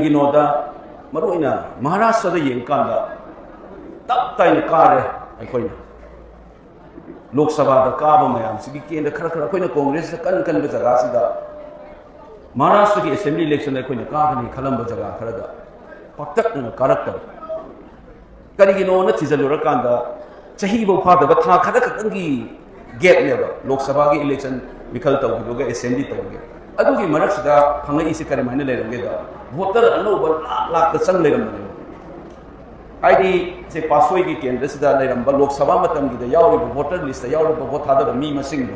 करीगिनोदा मरुइना महाराष्ट्र येंकांदा तप ताइन कारे अखोइना लोकसभा काब मयाम सिगी केंद्र खर खर अखोइना कांग्रेस कन कन जगह सिदा महाराष्ट्र की असेंबली इलेक्शन अखोइना कागनी खलंब जगह खरदा पक्तक कारक्टर करीगिनो न थिजलुरकांदा चही बो फादब था खद खतंगी गैप लेबा लोकसभा की इलेक्शन विखल तौगे असेंबली तौगे अदुगी मरक्सदा फंगई से करे माइने लेरंगेदा वोटर अनोब लाख लाख चंग लेरंबने आईडी से पासोई की केंद्र से लेरंब लोकसभा मतम की यावरिब वोटर लिस्ट यावरिब वोट थादब मी मसिंग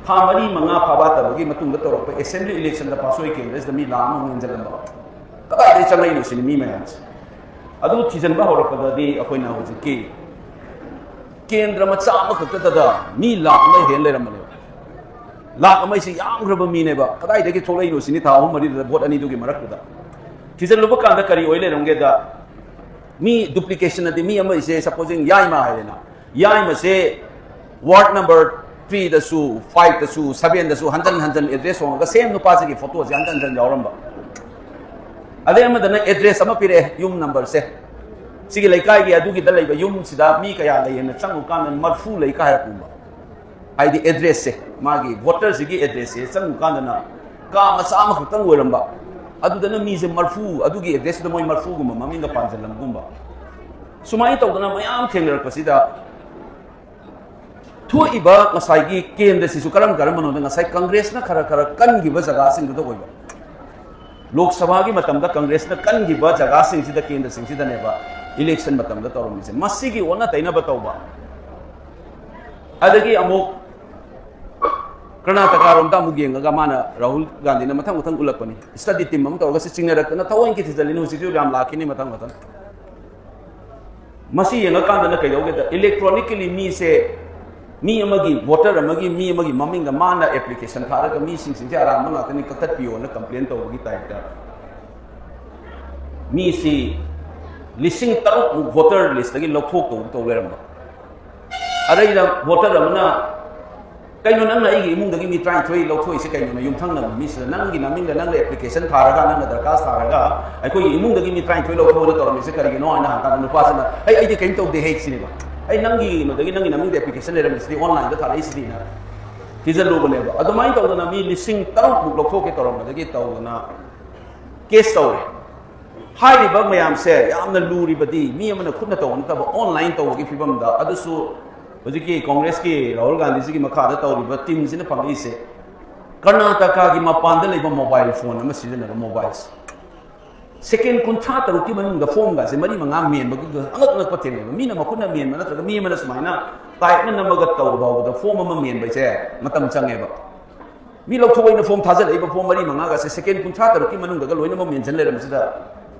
था मरी मंगा फाबा तबगी मतुंग तौरप असेंबली इलेक्शन द पासोई केंद्र से मी लाम मंजलंबा कदाई चंगई सिनी मी मयास अदु थिजनबा होरपददी अखोइना होजिकी केंद्र मचा अमखतदा मी लाख मै हेन लेरंबने लाख अमै से यामग्रब मीनेबा कदाई थोलैनो सिनी था अहुम मरी वोट अनी दुगी मरकदा थिजनलुब कांदा करी ओइ लेरंगेदा मी डुप्लीकेशन अदि मी अमै से सपोजिंग याइमा हायना याइमा से वार्ड नंबर 3 दसु 5 दसु 7 दसु हंजन हंजन एड्रेस होगा सेम नुपा से फोटो से हंजन हंजन यावरंबा अदे अमदना एड्रेस अमा पिरे युम नंबर से सिगी लेकाय गी अदुगी द लेबा युम सिदा मी कया लेयन चंगु कान मरफू लेका हायकुंबा आईडी एड्रेस से मागी वोटर सिगी एड्रेस से चंगु कानना का मसा अमा खतंग ओरंबा अदुदना मी से मरफू अदुगी एड्रेस द मोय मरफू गुम ममिंग द पांजलम गुंबा सुमाई तौदना मयाम थेंगरपसिदा थोइबा मसाइगी केंद्र सिसु करम करम मनोद ngasai कांग्रेस ना खरा खरा कन गिबा जगह सिंग दो होइबा लोकसभा की मतम दा कांग्रेस ना कन गिबा जगह सिंग सिदा केंद्र सिंग सिदा नेबा इलेक्शन मतम दा तौरम से मसी की ओना तैना बताउबा अदगी अमुक कर्नाटक रोम ता मुगेंगा माना राहुल गांधी ना मथंग मथंग उलकपनी स्टडी टीम हम तौरगा से चिंगरकना थवों की थिजलिन हुसिजु राम लाखिनी मथंग मथंग मसी येंगा कांदना कैदोगे दा इलेक्ट्रॉनिकली मी से मी अमगी वोटर अमगी मी अमगी ममिंग माना एप्लीकेशन थारगा मी सिंग सिंग आराम नातनी कतत पियो ना कंप्लेन तौगी टाइप मी सी लिसिंग तरुक वोटर लिस्ट की लौथोक तो लेरंबा अरैदा वोटर अमना कइनो नंग आइगी इमुंग मी ट्राई थोई लौथोई से कइनो युमथंग न मी से नंगी नमिंग नंग एप्लीकेशन थारगा नंग दरखास्त थारगा अखोई इमुंग मी ट्राई थोई लौथो न तौरमी से करिगे नो आना हाता नुपा से आई कइम तो दे हेक सिनेबा आई नंगी नदगी नंगी नमिंग एप्लीकेशन लेरम से ऑनलाइन द थारई सिदी ना तिजल लोबलेबा अदुमाई तौदना मी लिसिंग तरुक लौथोके तौरम दगी तौदना केस तौरे हाइरिबा मयाम से यामना लूरिबदी मी अमना खुदना तौन तब ऑनलाइन तौगी फिबम दा अदुसु हजिकी कांग्रेस की राहुल गांधी जी की मखादा तौरिबा टीम सिने फंगी से कर्नाटक की मपान द लेबा मोबाइल फोन अमा सिजनबा मोबाइल्स सेकेंड कुंथा तरुकी मनुंग फोन गा से मरी मंगा मेन बगु अंगक अंगक पथेने मीना मखुना मेन नत्रगा मी मन सुमाइना टाइप न नमग तौ बाव फोम अमा मेन बैसे मतम चंगेबा मी लौथोइना फोम थाजल एबा फोम मरी मंगा गा से सेकेंड कुंथा तरुकी मनुंग गा लोइना मेंशन लेरम सिदा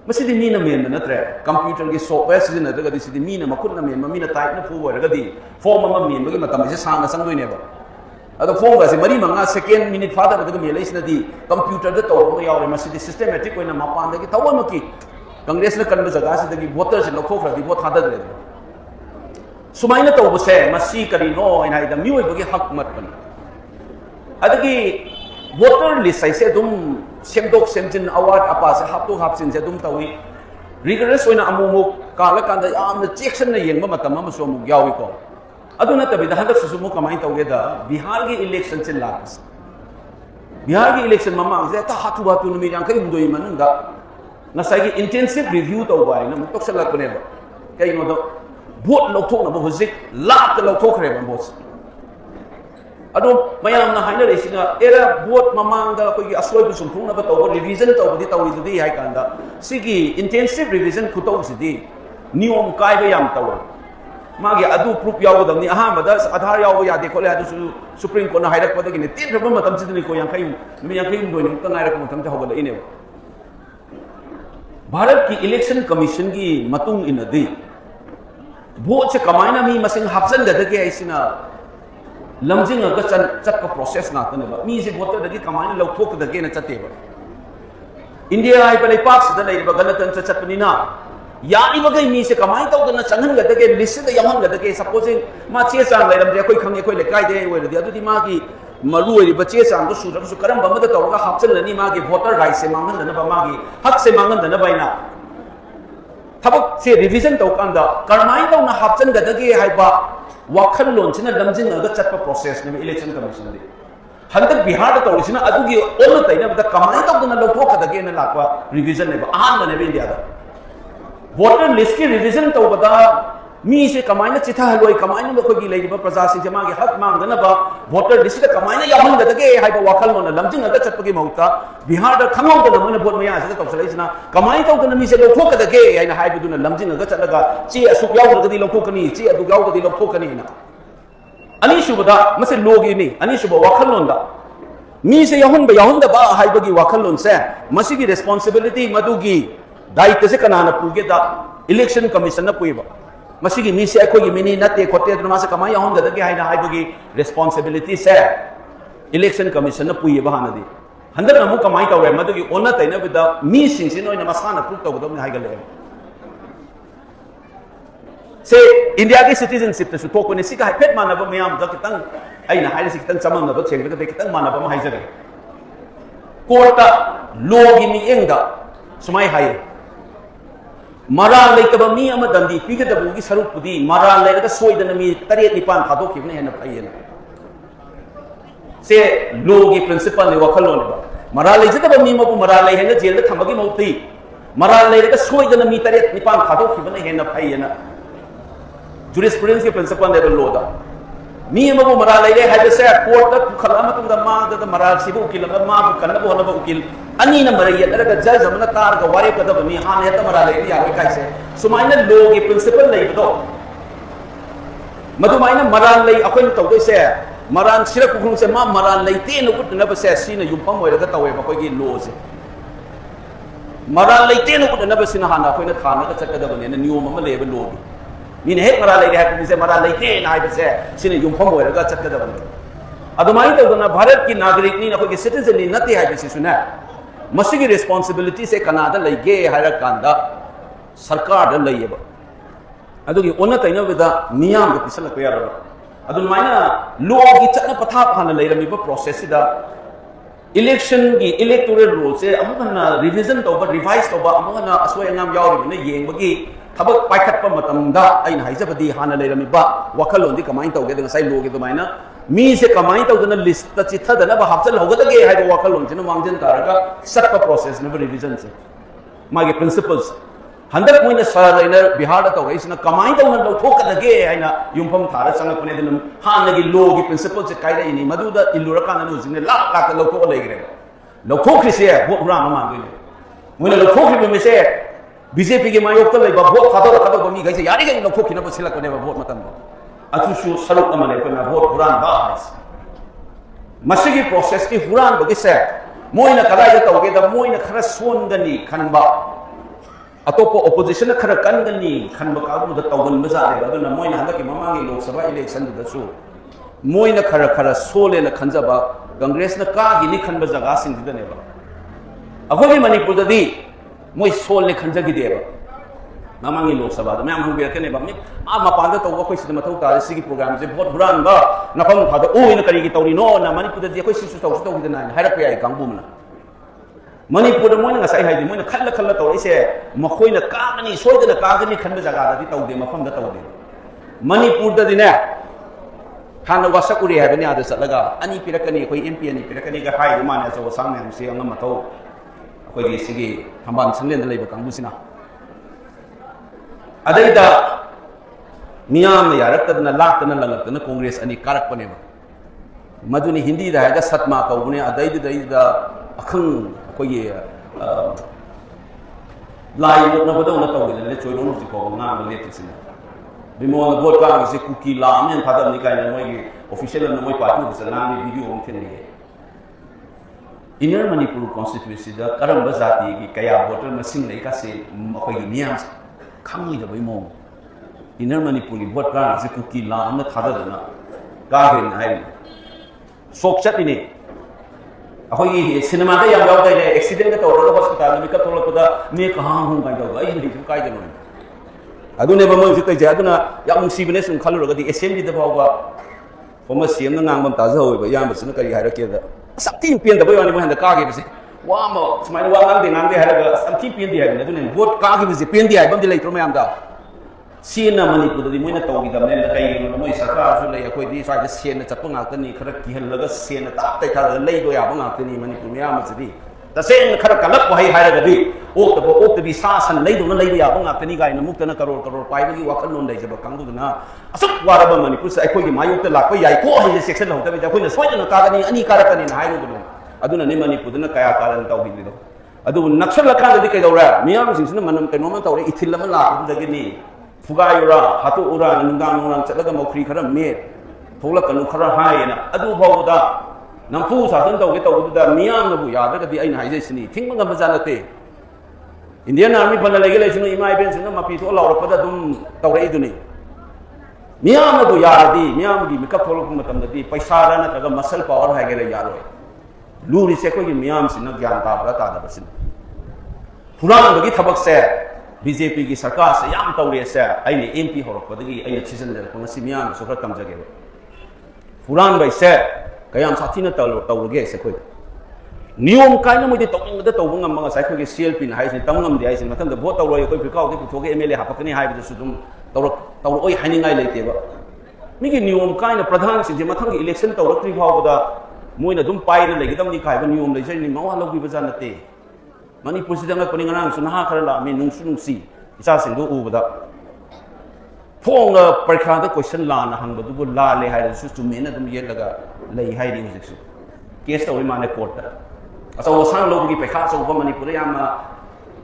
मसिदी मीना मेन नत्रे कंप्यूटर की सॉफ्टवेयर सिजनदगा दिसिदी मीना मखुना मेन मीना टाइप न फू वरगदी फोम अमा मेन बगी मतम से सांग संगदोइनेबा अदो फोन गासे मरी मंगा सेकेंड मिनट फादर बदग मेलेसनदी कंप्यूटर द तौर यावरे मसिदी सिस्टमैटिक ओइना मपान दगी तवमकी कांग्रेस न कनब जगह से दगी वोटर से लखोखरदी वोट थाददरे सुमाइना तौबसे मसी करिनो इना द मियोइबगी हक मत बनी अदगी वोटर लिस्ट से दुम सेमदोक सेमजिन अवार्ड अपा से हापतो हापसिन से दुम तवी रिगरस ओइना अमुमु काला कांदा याम चेक्सन न येंबा मतम अमसो मु याविको अदुना तबिदा हदक सुसुमु कमाई तौगेदा बिहार के इलेक्शन से लास बिहार के इलेक्शन ममांग से ता हाथु बातु नुमी यांखै हुदोइ मनुंगा नसाई की इंटेंसिव रिव्यू तौबाय न तोक्सलकनेबा कइनो दो वोट लौथोकनबो हुजिक लाख लौथोखरेबा वोट अदो मयाम ना हाइना रेसिना एरा वोट ममांगा कोई असोइबु सुमथुंगनबा तौबो रिवीजन तौबदी तौरिदुदी हाइ कांदा सिगी इंटेंसिव रिवीजन खुतौसिदी नियम कायबा याम तौर मागे अदु प्रूफ यावदमनी अहामदा आधार याव यादे खोले अदु सुप्रीम कोर्ट ना हाइरक पदगी ने तीन रबम मतम सिदनी को यांखै मी यांखै दोइन त नायरक मतम त होगल इने भारत की इलेक्शन कमीशन की मतुंग इनदी वोट से कमाइना मी मसिंग हापसन गदगे आइसिना लमजिंग अग चट का प्रोसेस ना तने मी से वोटर दगी कमाइना लौथोक दगे न चतेबा इंडिया आई पले पाक्स द लेबा गणतंत्र चटपनिना यानी बगै मी से कमाई तौदना Changan गदगे list the Yemen गदगे supposing मा चे चांग लेरम जे कोई खंगे कोई लेकाय दे ओइरदि अदुदि मा की मरुई बच्चे चांग सूरग करम तौर हापचलनी मागी भोटर राइट से मांगनदनब मागी हक से मांगनदनब आइना थबक से रिविजन तौकांदा करमाई तौना हापचनगदगे हाइबा वाखल्लोंसिना लमजिंगगा चटप प्रोसेस ने इलेक्शन कमीशन दे हंदक बिहार तौरिसिना अदुगी ओन तैनबदा कमाई तौदना लौथोकदगे न लाकवा रिविजन ने आहान ने इंडिया दा वोटर लिस्ट की रिविजन तौबदा मी से कमाई चिथा हलोई कमाई मखोगी प्रजा से मांगे हक मांगनब वोटर लिस्ट कमाई यामंगदगे वाखलों लमजिंगगा चटपगी मौता बिहार खंगौदना मोन भोट मया से तौसलैसिना कमाई तौदना मी से लौथोकदगे लमजिंगगा चलगा चे असुक यावदगदी लौथोकनी चे अदुग यावदगदी लौथोकनी अनीसुबदा मसे लोगिनी अनीसुब वाखलोंदा मी से याहुंब याहुंदबा हाइबगी वाखलों से मसिगी रिस्पांसिबिलिटी मदुगी दायित्व से कनाना पुगेदा इलेक्शन कमीशन न पुइबा मसिगी मी से अखोगी मिनी नते खोटे दमा से कमाई याहुंददगे हाइना हाइबगी रिस्पांसिबिलिटी से इलेक्शन कमीशन न पुइबा हानदी हंदक नमु कमाई तौरे मदुगी ओना तैनबदा मी सिंसिन ओइना मसाना प्रूव तौगदम हाइगले से इंडिया की सिटीजनशिप तसु थोकने सिका हाइफेट मानब मयाम द कितंग आइना हाइले सिकतंग चमनब चेंगद दे कितंग मानब म हाइजरे कोर्ट लॉ की मिएंगदा सुमाई हाय मरा लेतब मी अम दंदी पिगदबु की सरुपुदी मरा लेरगा सोइदन मी 8 निपान थादोखिबने हेन फाइयन से लॉ की प्रिंसिपल ने वखलोने बा मरा लेजदब मी मबु मरा ले हेन जेल थमबगी मौती मरा लेरगा सोइदन मी 8 निपान थादोखिबने हेन फाइयन जुरिस्प्रूडेंस के प्रिंसिपल ने लॉ दा मी मबु मरा लेरे हाइबसे कोर्ट दा खला मतुंग दा मांग दा मरा सिबु उकिल दा माबु कन्नबु होनबु उकिल अनि न मरे यदरगा जज हमना तार गा वारे कदब मी हान हेत मरा लेरे याके काइसे सुमाइना लॉ के प्रिंसिपल लेबदो मधुमाइना मरान ले अखोइन तौदे से मरान सिरक खुंग से मा मरान लेते न उठनब से सीना युफम होयरगा तवे बखोगी लॉ से मरान लेते न उठनब सिना हाना अखोइन थाना का चकदबने न नियम अमा लेब लॉ मीन हेक मरा लेरे है से मरा लेते न हाइबसे सिना युफम होयरगा चकदबने अदुमाइ तौदना भारत की नागरिक नि अखोगी सिटीजन नि नते हाइबसे सुना मसिगी रिस्पांसिबिलिटी से कनादा लेगे हाइरा कांदा सरकार दा लेयब अदुगी ओना तैनबदा नियम ग पिसल को यारो अदुमाइना लॉ की चटना पथा फाना लेरमिबा प्रोसेस सिदा इलेक्शन की इलेक्टोरल रूल से अमुगना रिविजन तौबा रिवाइज तौबा अमुगना असोय नाम यावरिबने येंबगी थबक पाइखटपा मतमदा आइन हाइजबदी हाना लेरमिबा वखलोंदी कमाइन तौगे दंगसाइ लॉ के दुमाइना मी से कमाई तौदना लिस्ट चिथदना हापचल होगदगे हाइबा वखलोंसिना मांगजन तारगा सटपा प्रोसेस ने रिविजन से मागे प्रिंसिपल्स हंदक मोइना सर बिहार तौगैसिना कमाई तौना लौथोकदगे हाइना युमफम थारा चंगपने दिन हानगी लॉ की प्रिंसिपल से काइरैनी मदुदा इल्लुरकाना नुजिने लाख लाख लौथोक लेग्रे लौथोखरिसे भोट हुराम मांगोइने मोइना लौथोखरिबे मेसे बीजेपी के मायोक तो लेबा भोट खादो खादो बमी गैसे यारी गै लौथोखिना बसिलकने भोट मतम अचुसु सरुक अमने कोना भोट हुरान बास मसिगी प्रोसेस की हुरान बगिसे मोइना कदाय तौगे द मोइना खरा सोनगनी खनबा अतोप ओपोजिशन खरा कनगनी खनबा काबु द तौगन बजाले बदुना मोइना हंदकी ममांगी लोकसभा इलेक्शन दसु मोइना खरा खरा सोले न खंजबा कांग्रेस न कागी नि खनबा जगह सिंग दिदनेबा अखोगी मणिपुर ददी मोइ सोल ने खंजगी देबा ममांगी लोकसभा द मैम हंगे केने बा आ मपान द तौवा कोइ सिद मथौ तारे सिगी प्रोग्राम जे भोट हुरान बा नफम फाद ओ इन करी की तौरी नो ना मणिपुर ददी कोइ सिसु तौसु तौदना हाइरप याय कांगबुमना मणिपुर मोइना ngasai हाइदि मोइना खल्ला खल्ला तौरिसे मखोइना कागनी सोइदना कागनी खनबा जगह ददी तौदे मफम द तौदे मणिपुर ददी ने हाना वासकुरी हाइबनि आदा चलगा अनि पिरकनी कोइ एमपी अनि पिरकनी गा हाइ माने सो सांग हम से अंग मथौ कोइ सिगी थंबान संलेन द लेबा कांगबुसिना अदैदा मियाम यारक्तदना लाक्तना लंगक्तना कांग्रेस अनि कारकपनेबा मदुनि हिंदी दा हागा सतमा कौबने अदैदा अखंग कोइ लाई न बदौना तौगले चोइलोन जि को नाम लेतिसिना बिमोन भोट का से कुकी लामेन फादर निकायना मोइ ऑफिशियल न मोइ पार्टी से नाम वीडियो हम थेने इनर मणिपुर कॉन्स्टिट्यूएंसी दा करम जाति की कया वोटर मसिंग लेका से मखोइ नियम खांगि दबै मो इनर मणिपुर की वोट का से कुकी लाम न थादना का हेन हाइ सोक चतिने अखोइ सिनेमा दा याम याव दै एक्सीडेंट का तौर हॉस्पिटल में का तोलपदा मे कहां हूं का दो आई नि काय दनो अदुने बमंग जि तै जादुना याम सिबने सुन खलुरगदी असेंबली दा बावबा former CM na ngang bam ta za hoi ba yam basna kari haira ke da samti pien da boy wani mo handa ka ge bise wa mo smai wa ngang de haira ga samti pien di haira ne vote ka ge bise pien di haira bam di lai tro mayam da sina manipur di moina tawgi da ne kai no moi sarkar su lai akoi di sai da sena chapang ngak ni khara ki hel laga sena ta tai thar lai do ya bang ngak ni manipur mayam chidi da sen khara kalak wa hai haira ga di ok to bi sa san lai do na lai ya bang ngak ni ga ina muk na karor pai gi wakal non dai jaba kang du na asuk wara ba manipur sa akoi gi mayuk ta lak pa yai ko hai section lo ta bi akoi na soi na ka ga ni ani ka ra ka ni na hai no aduna ni manipur na kaya kalan taw bi do adu naksal la ka di kai do ra miyam sing sin manam kai no ma taw re ithil la la da gi ni Fugayura, hatu ura, nungang calaga mokri kara met, thola kanu kara hai na, adu bawda, nampu sa tan taw ke taw da miyam na bu ya da di ai na hai sini, thing mga bazana te. Indian Army pala lagi lai sino imai ben sino mapi to law pada dum taw re iduni. Miyam na bu ya di, miyam di makap thola kum matam di, paisa ra na taga muscle power hai ge ya ro. Luri se ko gi miyam sino gyan ta pra ta da basin. Purang bagi thabak se BJP की सरकार से याम तौरे से आइने MP होरपदगी आइने season ले को ngasi miyam so khar tamjage furan bai se kayam sathina tawge se khoi niyom kaina moi de tawing da tawung ngam nga sai khoi ge CLP na hai sin tangam de ai sin mathang da vote tawroi koi phikau de puthoge MLA hapakani hai bi su dum tawro oi haningai leite ba mi gi niyom kaina pradhan sin je mathang gi election tawrakri bhaw da moi na dum pai na legi dam ni kai ba niyom le jai ni mawa logi ba jan te Manipur sidang ak paninganang sunaha karala mi nungsi isa singdo ubada phong parikha da question la na hang badu la le hai su tu mena dum ye laga lei hai ri music su case ta oi mane court ta asa wo sang lo gi parikha so ba Manipur yam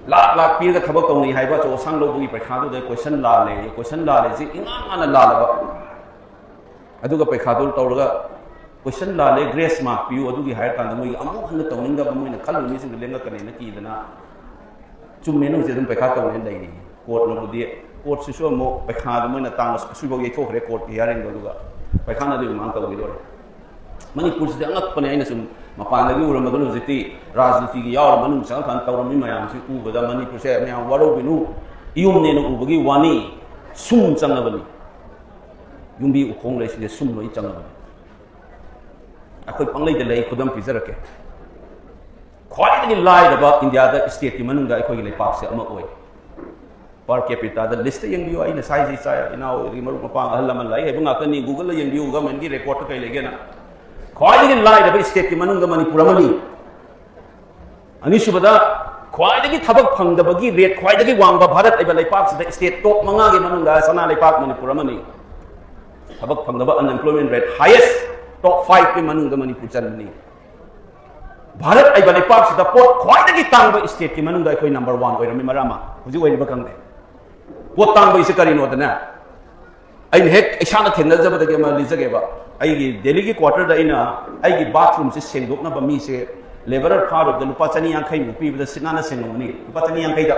la pi da khabak tong ni hai ba so sang lo gi parikha do question la le ji inga na la ba adu ga parikha do tawra question la le grace mark piu adu gi higher kan moi amu han to ninga ba moi na khalu ni sing lenga kan na ki dana chum menu je dum pekha to len dai ni court no budi court si so mo pekha da moi na tang su bo ye thok re court hearing do ga pekha na de mang to gi do Manipur si angak pa ni na sum mapan lagi uram do jiti rajniti gi yaw manung sang kan tawram mi mayam si u ba Manipur se me waro binu ium ne no u bagi wani sum chang na bani yumbi u khong le si sum no i chang na bani akoi panglai de lei khudam pizarake khwai ni lai da India da state ki manung da akoi le pak se ama oi per capita da list yang bio ai na sai ji sai ina ri maru pa hal man lai he bunga kan ni Google la yang bio ga man gi record kai le ge na khwai ni lai da state ki manung da Manipur amani ani subada khwai da gi thabak phang da bagi rate khwai da gi wang ba Bharat ai ba lai pak se da state top manga ge manung da sana lai pak Manipur amani thabak phang da unemployment rate highest top 5 ke manung da Manipur chan ni Bharat ai bale park sa pot khwai da gi tang ba state ki manung da koi number 1 oi rami marama huji oi ba kang de pot tang ba ise kari no da na ai hek isana thenna jaba da ge ma li jage ba ai gi Delhi ki quarter da ina ai gi bathroom se sengdok na ba mi se laborer khar da lupa chani yang khai mu pi da sinana sengno ni lupa chani yang khai da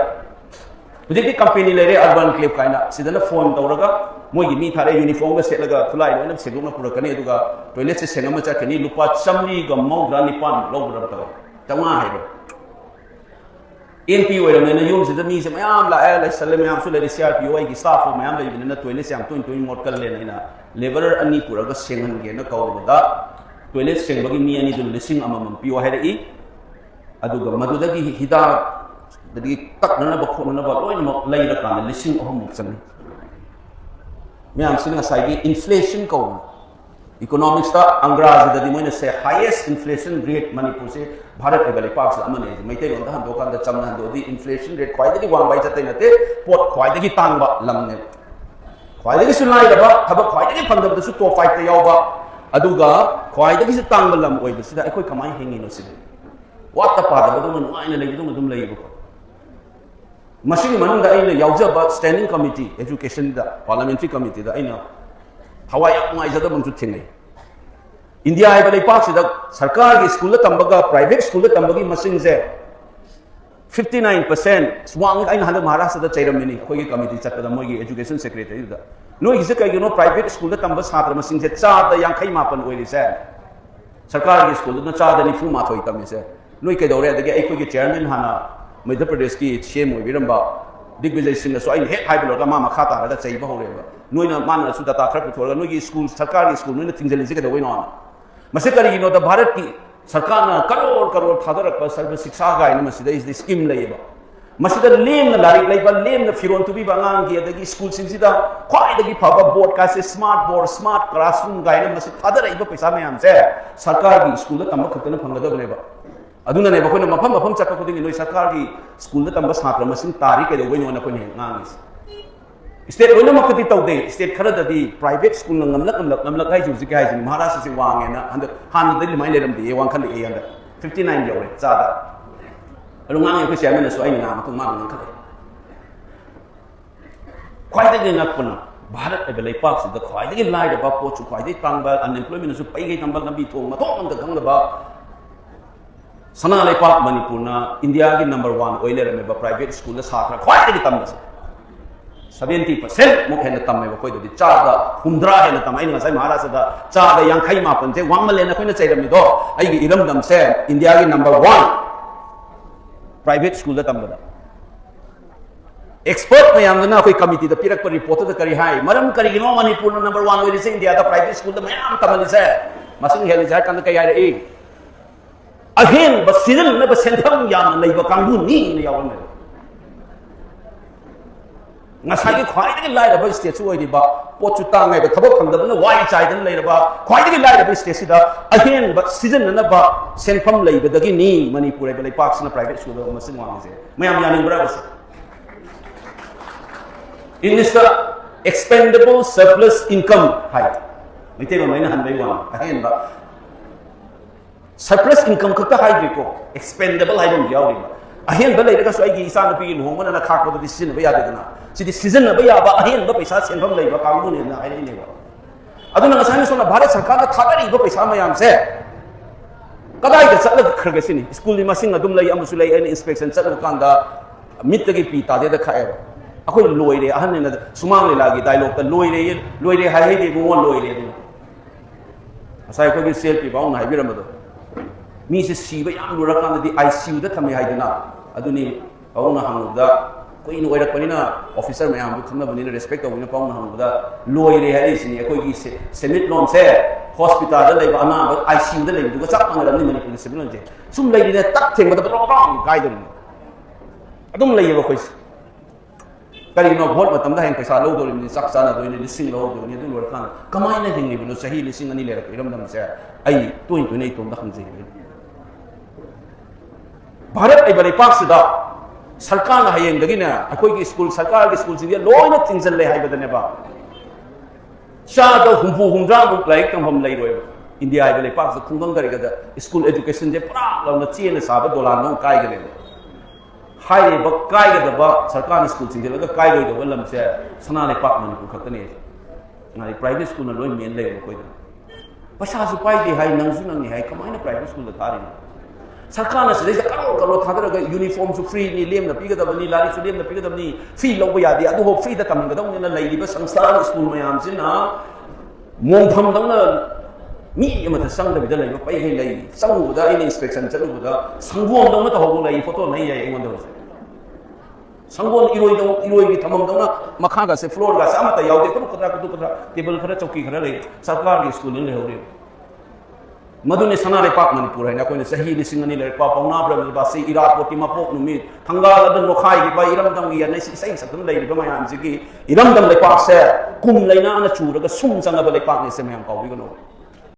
huji ki company le re urban clip kaina sidana phone tawraga moi gi mi thare uniform ga set laga khulai loina seguk na pura kani aduga toilet se sengama cha kani lupa chamni ga maudra nipan lobra ta tanga hai ba NP oi na yum se da mi se mayam la la salam yam su le CRP oi gi staff mayam le bin na toilet se am toin mot kal le na laborer ani pura ga sengan ge na kaw da toilet seng bagi mi ani dul lising amam pi wa hai ri aduga madu da gi hida da gi tak na ba khon na ba loina mo lai da kan lising ahum muk sang Miam sini ngasai inflation kau economics ta angra jadi mana se highest inflation rate Manipur se Bharat ke balik pak selama ni mesti orang dah dokan dah cam dah di inflation rate kuai lagi wang bayi jatuh nanti pot kuai lagi tang ba lam ni kuai lagi sunai dah ba thaba kuai lagi pandang tu top 5 te yaw ba aduga kuai lagi se tang ba lam oi besi dah ekoi kamai hengi no sini wat ta pada ba tu man wai na lagi tu man lagi ba Masing manung da ina yauja ba standing committee education da parliamentary committee da ina hawai ngai jada bang chu thingai India ai balai pak sida sarkar gi school tambaga private school tambagi masing je 59% swang aina hal Maharashtra da chairam ni khoi gi committee chat da moi gi education secretary da noi gi se kai gi no private school tamba satra masing je cha da yang khai mapan oi ri se sarkar gi school da cha da ni fu ma thoi tam se noi kai dore da gi ai khoi gi chairman hana Madhya Pradesh ki CM oi biramba Digvijay Singh सो हेक हाइबलोगा मा मखा तारगा चैब हौरेबा नोइना माना सु data खर पुथोरगा नोइगी school सरकारी school नोइना थिंजलिजे कदवै no मसे करिगिनो the Bharat की सरकार ना करोड़ करोड़ थादरक सर्व शिक्षा गायन मसिदा इस स्कीम लेबा मसिदा लेम लारिक लेबा लेम फिरोन तुबी बांगांग की अदगी स्कूल सिंसिदा ख्वाइदगी फबा बोर्ड का से स्मार्ट बोर्ड स्मार्ट क्लासरूम गायन मसि थादरइबा पैसा मयाम से सरकार की स्कूल दा तंबा खतना फंगदबनेबा अदुना ने बखोना मफम मफम चक्का खुदिंग नोइ सरकार की स्कूल दा तंबा छात्र मसिन तारी के दोबै नोना कोने ngangiस स्टेट ओइना मखति तौदे स्टेट खरददी प्राइवेट स्कूल नमलक हाइ जुजि काय जिन महाराष्ट्र से वांगेना हंद हान दि लिमाइ लेरम दि वांग खल ए अंदर 59 यौरे चादा अरु ngang यख चेयरमैन सो आइना नाम तुमा ngang खले ख्वाइदे ngakpuna भारत एबे लेपाक से द ख्वाइदे लाइदबा पोचु ख्वाइदे तांगबा अनएम्प्लॉयमेंट सु पैगे तंबल नबी थोंग मथोंग अंग खंगबा सना लेपाक मणिपुर ना इंडिया की नंबर 1 ओइलर में प्राइवेट स्कूल छात्र ख्वाइदे तंबस 70% मुख हेन तम्मे कोई दि चादा हुमद्रा हेन तम आइन ngasai महाराष्ट्र दा चादा यांखै मापन से वांगमलेन कोइना चैरमि दो आइगी इरमदम से इंडिया की नंबर 1 प्राइवेट स्कूल दा तंबदा एक्सपर्ट मयामना कोई कमिटी दा पिरक पर रिपोर्ट दा करी हाय मरम करिगिनो मणिपुर ना नंबर 1 ओइरि से इंडिया दा प्राइवेट स्कूल दा मयाम तमलि से मसिंग हेलि जा कंद कय रे अहेन बस सीजन ने बस सेंथम याम लेबा कांगु नी ने यावन ngasai khwaidagi lairaba state su oidiba pochu tangai ba thabok khangdabna wai chaidan lairaba khwaidagi lairaba state sida ahen ba season na ba senfam laibadagi ni manipur ai parks na private school ma sin wang se mayam yaning bra in this expendable surplus income height mite ba maina hanbai wang ahen ba surplus income khata hai ko expendable hai bam yawi ahen ba lairaga so ai gi isa na pi luhong na khak ba di sin ba ya de na सिदी season अब याबा अहेन ब पैसा सेनफम लेबा कांगु ने ना आइने नेबा अदुना ngasai सोना भारत सरकार का थागरी ब पैसा मयाम से कदाई द चल खरगसिनी स्कूल मसिंग अदुम लई अमसु लई एन इंस्पेक्शन चल कांदा मित की पी तादे द खाए अखोय लोइरे अहन ने सुमांग लेलागी डायलॉग त लोइरे हाय दे गो लोइरे ngasai को सेल पी बाउ ना हाइबिरम दो मी से सीबा याम लुरा कांदा दि आईसीयू द थमे हाइदना अदुनी बाउ ना हांगदा कोई नो ओइरक पनिना ऑफिसर में हम खंना बनिना रेस्पेक्ट तो बिना पाउन हमदा लोइरे है इसनी कोई की सेमिट लोन से हॉस्पिटल द लेबा अना आईसीयू द लेबा दुगा चाप मंगला नि मनी पुलिस बिलन जे सुम लेदिने तक थेंग बद रोंग गाइड नि अदुम लेयबा कोई करी नो भोट मतम दा हें पैसा लो दो नि चाक चाना दो नि लिसिंग लो दो नि दु लोर खान कमाइना हिंग नि बिनो सही लिसिंग अनि लेरक इरम दम से आई तोइ तोइ तोम दा खंजे भारत आई बरे पाक सिदा सरकार ना हयेंग दगिना अखोई की स्कूल सरकार की स्कूल सिबिया लोइना थिंजल ले हाय बदने बा चादो हुंफु हुंद्रा बुक लाइक तम हम लई रोय इंडिया आई बले पाक खुंगंग करी गदा स्कूल एजुकेशन जे पुरा लौना चेन साबा डॉलर नो काय गले हाय ब काय गदा बा सरकार स्कूल सिंजे लगा काय रोय दो लम से सना ले पाक मणिपुर खतने नाई प्राइवेट स्कूल ना लोइ मेन ले कोई पैसा सु पाई दे हाय नंगसु नंग हाय कमाइना प्राइवेट स्कूल दा थारी सरकार से करोड़ करोड़ थादरगा यूनिफॉर्म सु फ्री नि लेम न पिगदबनी लारी सु लेम न पिगदबनी फी लौब यादे अदु हो फ्री द तमगदौ ने लैलिबा संस्थान स्कूल मयाम सिना मोंफम दंना मी यमत संगदबिदा लैबा पैगे लै संगुदा इन इंस्पेक्शन चलुदा संगोम दंना त होगो लै फोटो नै याय एंगोन दो संगोम इरोई की थमम दंना मखा गा से फ्लोर गा सामत यावदे को कदरा टेबल खरा चौकी खरा लै सरकार की स्कूल ने लेहौरे मधुने सना लेपाक मणिपुर है कोई सही लिसिंग अनि लेपा पौना ब्रम बासी इराक पोटी मपोक नुमी थंगाल अदन नोखाई की बा इरमदम की नै सही सतम लेरिबा मयाम जिकी इरमदम लेपाक से कुम लेना न चूरगा सुम संगब लेपाक ने से मयाम पाउबी गनो